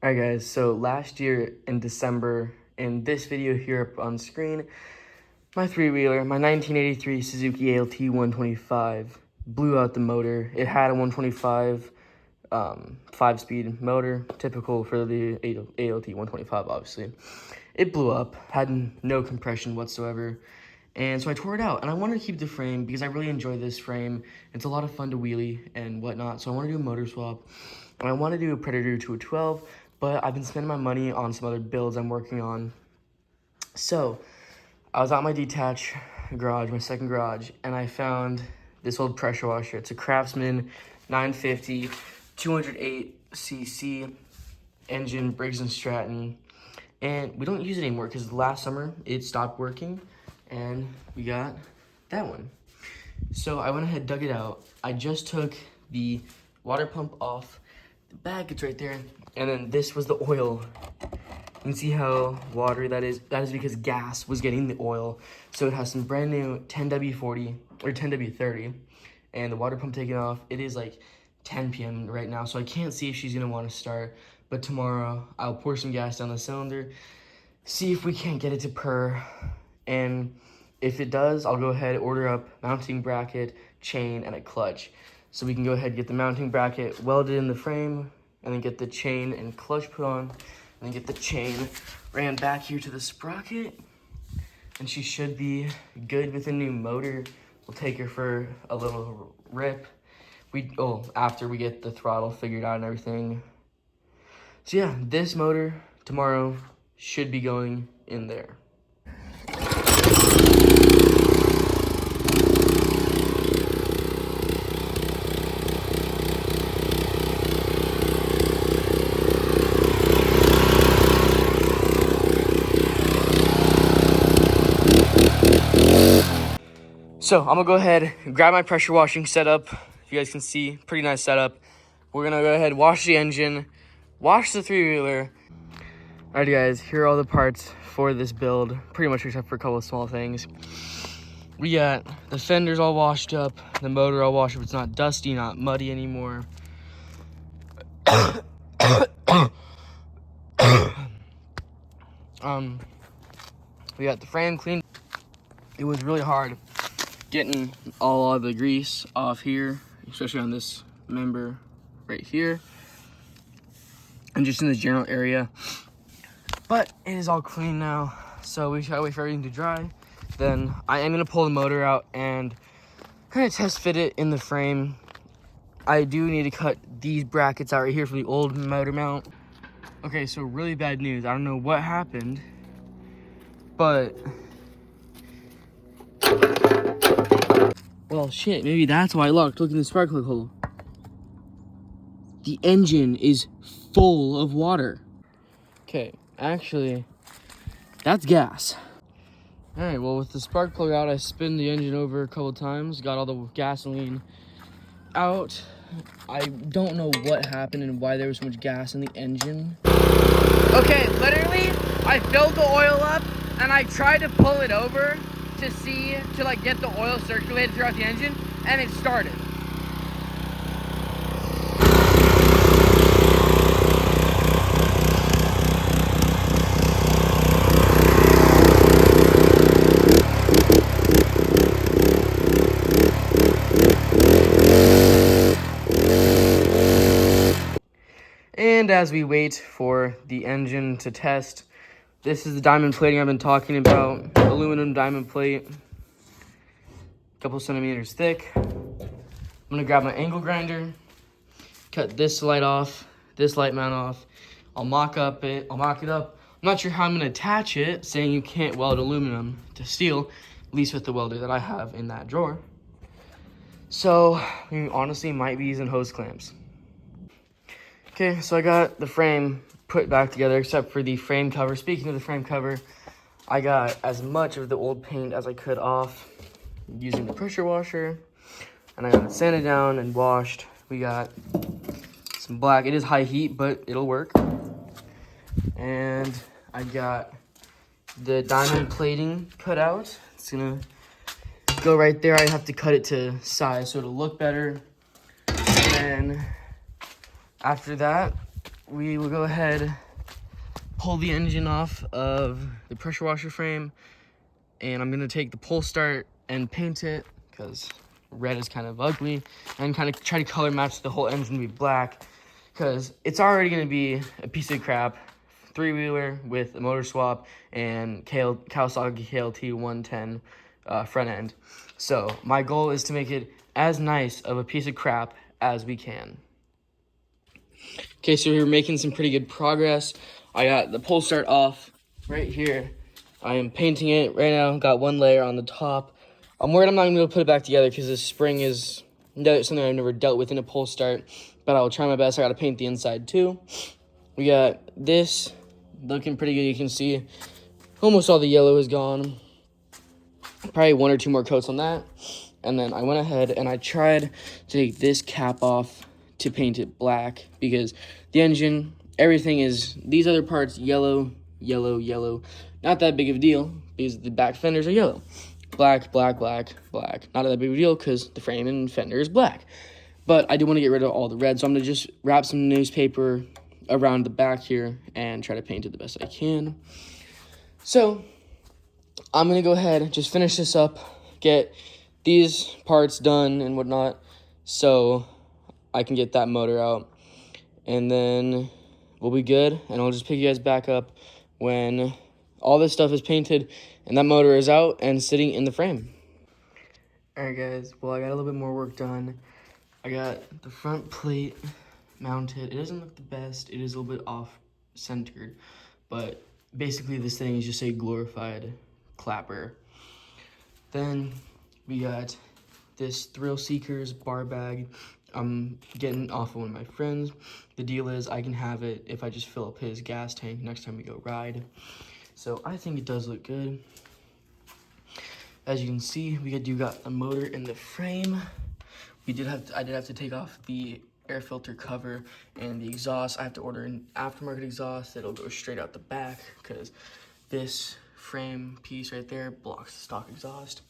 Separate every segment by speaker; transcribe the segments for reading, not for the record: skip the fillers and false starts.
Speaker 1: Alright guys, so last year in December, in this video here up on screen, my three-wheeler, my 1983 Suzuki ALT125 blew out the motor. It had a 125 5-speed motor, typical for the ALT125 obviously. It blew up, had no compression whatsoever, and so I tore it out. And I wanted to keep the frame because I really enjoy this frame. It's a lot of fun to wheelie and whatnot, so I want to do a motor swap. And I want to do a Predator 212, but I've been spending my money on some other builds I'm working on. So I was at my detached garage, my second garage, and I found this old pressure washer. It's a Craftsman 950 208cc engine, Briggs & Stratton. And we don't use it anymore because last summer it stopped working and we got that one. So I went ahead, dug it out. I just took the water pump off the bag, it's right there. And then this was the oil. You can see how watery that is. That is because gas was getting the oil. So it has some brand new 10W40 or 10W30 and the water pump taken off. It is like 10 p.m. right now, so I can't see if she's gonna want to start. But tomorrow I'll pour some gas down the cylinder, see if we can't get it to purr. And if it does, I'll go ahead, order up mounting bracket, chain, and a clutch. So we can go ahead and get the mounting bracket welded in the frame, and then get the chain and clutch put on, and then get the chain ran back here to the sprocket. And she should be good with a new motor. We'll take her for a little rip. After we get the throttle figured out and everything. So yeah, this motor tomorrow should be going in there. So I'm gonna go ahead and grab my pressure washing setup. If you guys can see, pretty nice setup. We're gonna go ahead, wash the engine, wash the three-wheeler. Alright guys, here are all the parts for this build, pretty much except for a couple of small things. We got the fenders all washed up, the motor all washed up. It's not dusty, not muddy anymore. We got the frame cleaned. It was really hard getting all of the grease off here, especially on this member right here, and just in the general area. But it is all clean now, so we gotta wait for everything to dry. Then I am gonna pull the motor out and kind of test fit it in the frame. I do need to cut these brackets out right here for the old motor mount. Okay, so really bad news. I don't know what happened, but well, shit, maybe that's why I locked. Look in the spark plug hole. The engine is full of water. Okay, actually, that's gas. All right, well, with the spark plug out, I spin the engine over a couple times, got all the gasoline out. I don't know what happened and why there was so much gas in the engine. Okay, literally, I filled the oil up and I tried to pull it over to like get the oil circulated throughout the engine, and it started. And as we wait for the engine to test, this is the diamond plating I've been talking about. Aluminum diamond plate, a couple centimeters thick. I'm gonna grab my angle grinder, cut this light off, this light mount off. I'll mock it up. I'm not sure how I'm gonna attach it, saying you can't weld aluminum to steel, at least with the welder that I have in that drawer. So, we honestly might be using hose clamps. Okay, so I got the frame put back together except for the frame cover. Speaking of the frame cover, I got as much of the old paint as I could off using the pressure washer, and I got it sanded down and washed. We got some black. It is high heat, but it'll work. And I got the diamond plating cut out. It's gonna go right there. I have to cut it to size so it'll look better. And then after that, we will go ahead, pull the engine off of the pressure washer frame, and I'm gonna take the pull start and paint it because red is kind of ugly, and kind of try to color match the whole engine to be black because it's already gonna be a piece of crap three-wheeler with a motor swap and Kawasaki ALT125 front end. So my goal is to make it as nice of a piece of crap as we can. Okay, so we're making some pretty good progress. I got the pull start off right here. I am painting it right now. Got one layer on the top. I'm worried I'm not gonna be able to put it back together because this spring is something I've never dealt with in a pull start, but I'll try my best. I gotta paint the inside too. We got this looking pretty good. You can see almost all the yellow is gone. Probably one or two more coats on that. And then I went ahead and I tried to take this cap off to paint it black because the engine, everything is, these other parts, yellow, yellow, yellow. Not that big of a deal because the back fenders are yellow. Black, black, black, black. Not that big of a deal because the frame and fender is black. But I do want to get rid of all the red, so I'm going to just wrap some newspaper around the back here and try to paint it the best I can. So I'm going to go ahead and just finish this up, get these parts done and whatnot so I can get that motor out. And then we'll be good, and I'll just pick you guys back up when all this stuff is painted and that motor is out and sitting in the frame. Alright guys, well I got a little bit more work done. I got the front plate mounted. It doesn't look the best. It is a little bit off-centered, but basically this thing is just a glorified clapper. Then we got this Thrill Seekers bar bag. I'm getting off of one of my friends. The deal is I can have it if I just fill up his gas tank next time we go ride. So I think it does look good. As you can see, we got a motor in the frame. I did have to take off the air filter cover and the exhaust. I have to order an aftermarket exhaust that'll go straight out the back because this frame piece right there blocks the stock exhaust.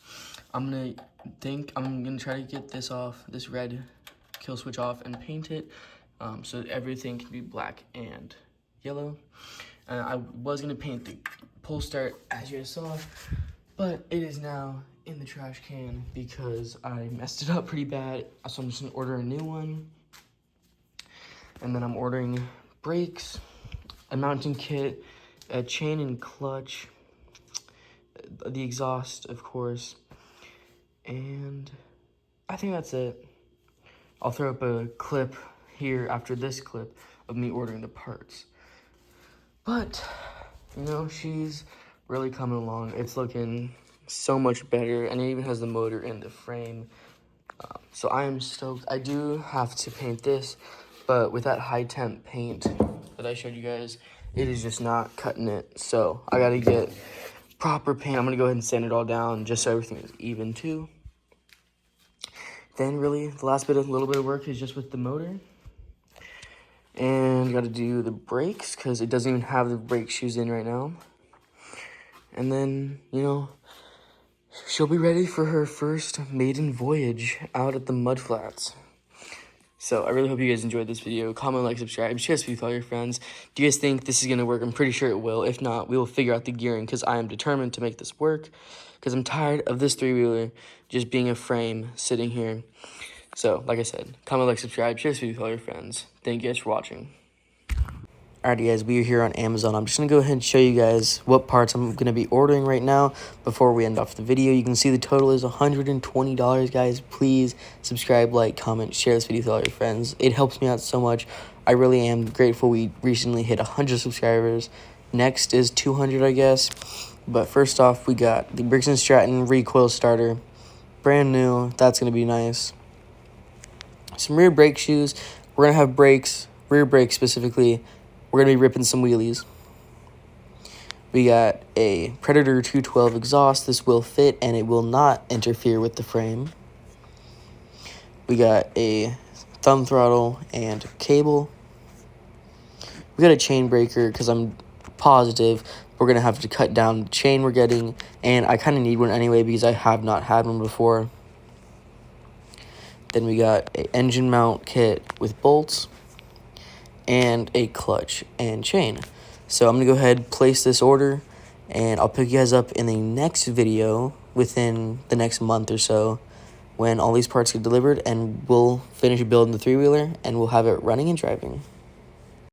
Speaker 1: I'm gonna try to get this off, this red kill switch off, and paint it so that everything can be black and yellow. I was gonna paint the pull start as you guys saw, but it is now in the trash can because I messed it up pretty bad. So I'm just gonna order a new one. And then I'm ordering brakes, a mounting kit, a chain and clutch, the exhaust, of course. And I think that's it. I'll throw up a clip here after this clip of me ordering the parts. But, you know, she's really coming along. It's looking so much better, and it even has the motor in the frame. So I am stoked. I do have to paint this, but with that high temp paint that I showed you guys, it is just not cutting it. So I gotta get proper paint. I'm gonna go ahead and sand it all down just so everything is even too. Then really the last little bit of work is just with the motor. And gotta do the brakes because it doesn't even have the brake shoes in right now. And then, you know, she'll be ready for her first maiden voyage out at the mud flats. So I really hope you guys enjoyed this video. Comment, like, subscribe, share this with all your friends. Do you guys think this is going to work? I'm pretty sure it will. If not, we will figure out the gearing because I am determined to make this work because I'm tired of this three-wheeler just being a frame sitting here. So, like I said, comment, like, subscribe, share this video with all your friends. Thank you guys for watching. Alrighty guys, we are here on Amazon. I'm just going to go ahead and show you guys what parts I'm going to be ordering right now before we end off the video. You can see the total is $120, guys. Please subscribe, like, comment, share this video with all your friends. It helps me out so much. I really am grateful we recently hit 100 subscribers. Next is 200, I guess. But first off, we got the Briggs & Stratton recoil starter. Brand new. That's going to be nice. Some rear brake shoes. We're going to have brakes, rear brakes specifically. We're going to be ripping some wheelies. We got a Predator 212 exhaust. This will fit and it will not interfere with the frame. We got a thumb throttle and cable. We got a chain breaker because I'm positive we're going to have to cut down the chain we're getting. And I kind of need one anyway because I have not had one before. Then we got an engine mount kit with bolts. and a clutch and chain. So I'm gonna go ahead, place this order, and I'll pick you guys up in the next video within the next month or so when all these parts get delivered, and we'll finish building the three-wheeler and we'll have it running and driving.